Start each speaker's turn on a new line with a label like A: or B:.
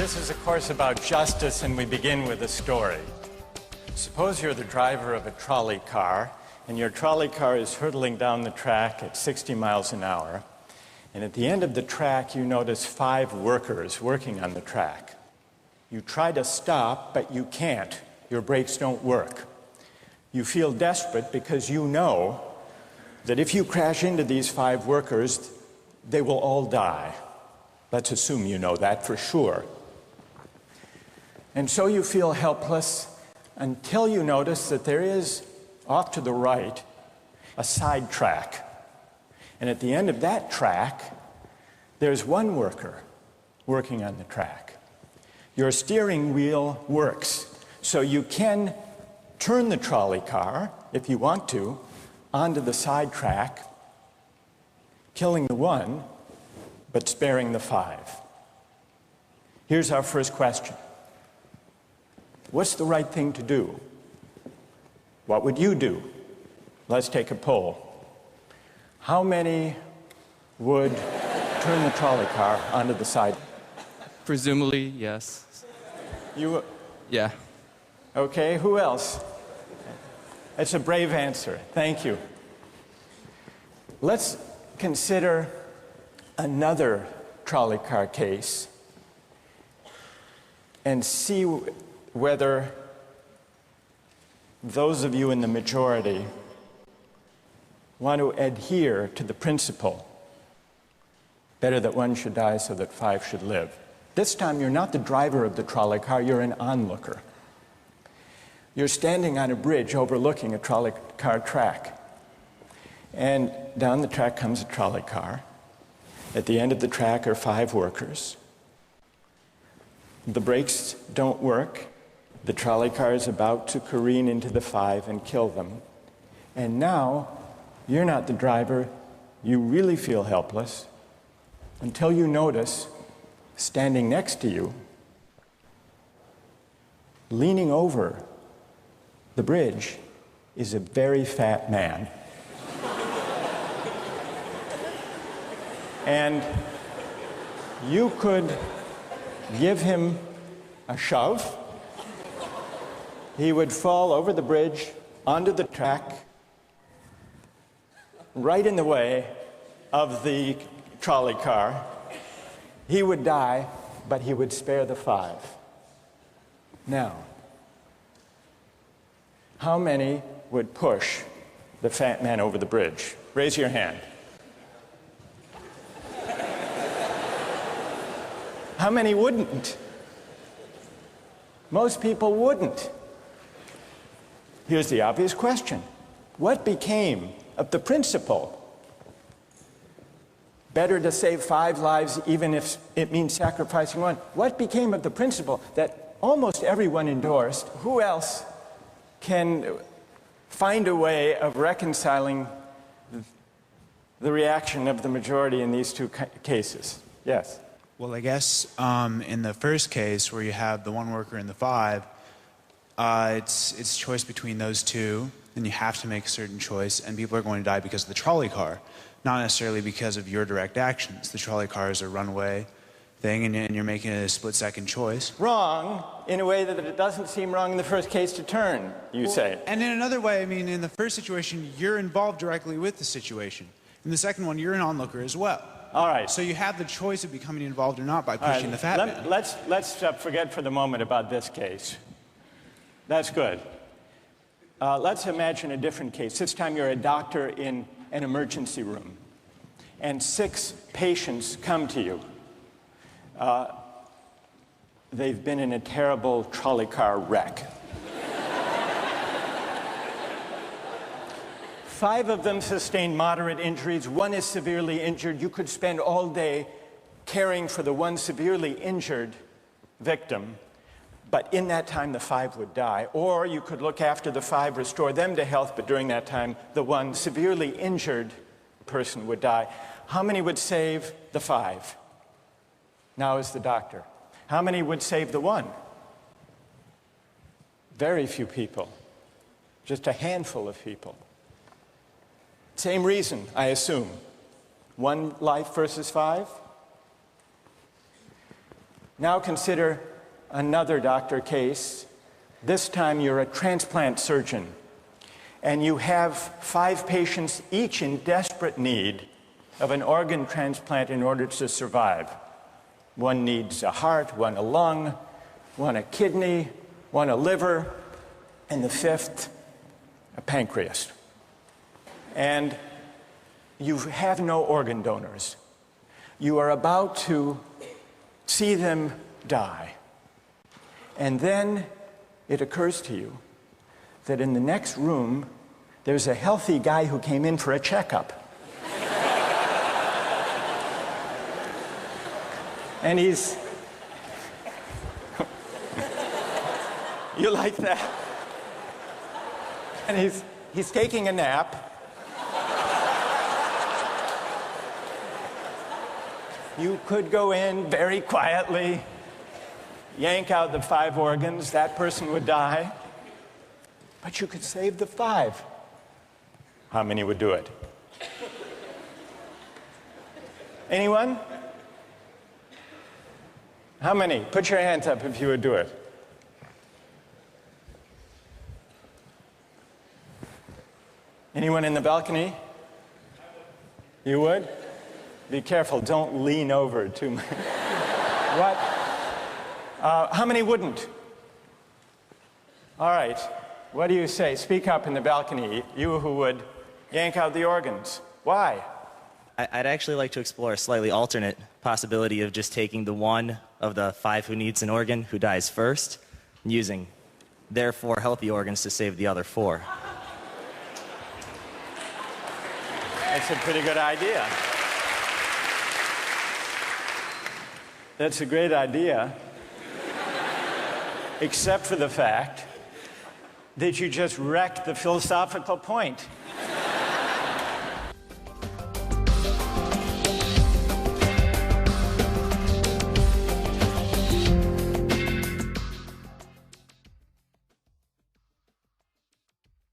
A: This is a course about justice, and we begin with a story. Suppose you're the driver of a trolley car, and your trolley car is hurtling down the track at 60 miles an hour. And at the end of the track, you notice 5 workers working on the track. You try to stop, but you can't. Your brakes don't work. You feel desperate because you know that if you crash into these 5 workers, they will all die. Let's assume you know that for sure. And so you feel helpless until you notice that there is, off to the right, a side track. And at the end of that track, there's one worker working on the track. Your steering wheel works, so you can turn the trolley car, if you want to, onto the side track, killing the one, but sparing the 5. Here's our first question. What's the right thing to do? What would you do? Let's take a poll. How many would turn the trolley car onto the side?
B: Presumably, yes.
A: You?
B: Yeah.
A: Okay, who else? It's a brave answer. Thank you. Let's consider another trolley car case and see whether those of you in the majority want to adhere to the principle, better that one should die so that 5 should live. This time you're not the driver of the trolley car, you're an onlooker. You're standing on a bridge overlooking a trolley car track. And down the track comes a trolley car. At the end of the track are 5 workers. The brakes don't work. The trolley car is about to careen into the 5 and kill them. And now, you're not the driver. You really feel helpless until you notice, standing next to you, leaning over the bridge, is a very fat man. And you could give him a shove. He would fall over the bridge, onto the track, right in the way of the trolley car. He would die, but he would spare the 5. Now, how many would push the fat man over the bridge? Raise your hand. How many wouldn't? Most people wouldn't. Here's the obvious question. What became of the principle? Better to save 5 lives even if it means sacrificing 1. What became of the principle that almost everyone endorsed? Who else can find a way of reconciling the reaction of the majority in these 2 cases? Yes?
C: Well, I guess in the first case where you have the 1 worker and the 5, it's choice between those 2, and you have to make a certain choice, and people are going to die because of the trolley car, not necessarily because of your direct actions. The trolley car is a runaway thing, and you're making a split-second choice.
A: Wrong, in a way that it doesn't seem wrong in the first case to turn, you say.
C: And in another way, I mean, in the first situation, you're involved directly with the situation. In the second one, you're an onlooker as well.
A: All right.
C: So you have the choice of becoming involved or not by pushing the fat man.
A: Let's forget for the moment about this case. That's good. Let's imagine a different case. This time you're a doctor in an emergency room, and 6 patients come to you. They've been in a terrible trolley car wreck. 5 of them sustained moderate injuries. 1 is severely injured. You could spend all day caring for the 1 severely injured victim, but in that time the 5 would die. Or you could look after the 5, restore them to health, but during that time the 1 severely injured person would die. How many would save the 5? Now is the doctor. How many would save the 1? Very few people. Just a handful of people. Same reason, I assume. 1 life versus 5? Now consider another doctor case. This time you're a transplant surgeon, and you have 5 patients, each in desperate need of an organ transplant in order to survive. One needs a heart, one a lung, one a kidney, one a liver, and the 5th, a pancreas. And you have no organ donors. You are about to see them die. And then it occurs to you that in the next room, there's a healthy guy who came in for a checkup. And he's... You like that? And he's taking a nap. You could go in very quietly, yank out the 5 organs, that person would die. But you could save the 5. How many would do it? Anyone? How many? Put your hands up if you would do it. Anyone in the balcony? You would? Be careful, don't lean over too much. What? How many wouldn't? All right, what do you say? Speak up in the balcony, you who would yank out the organs. Why?
D: I'd actually like to explore a slightly alternate possibility of just taking the one of the 5 who needs an organ who dies first, and using their 4 healthy organs to save the other 4.
A: That's a pretty good idea. That's a great idea, except for the fact that you just wrecked the philosophical point.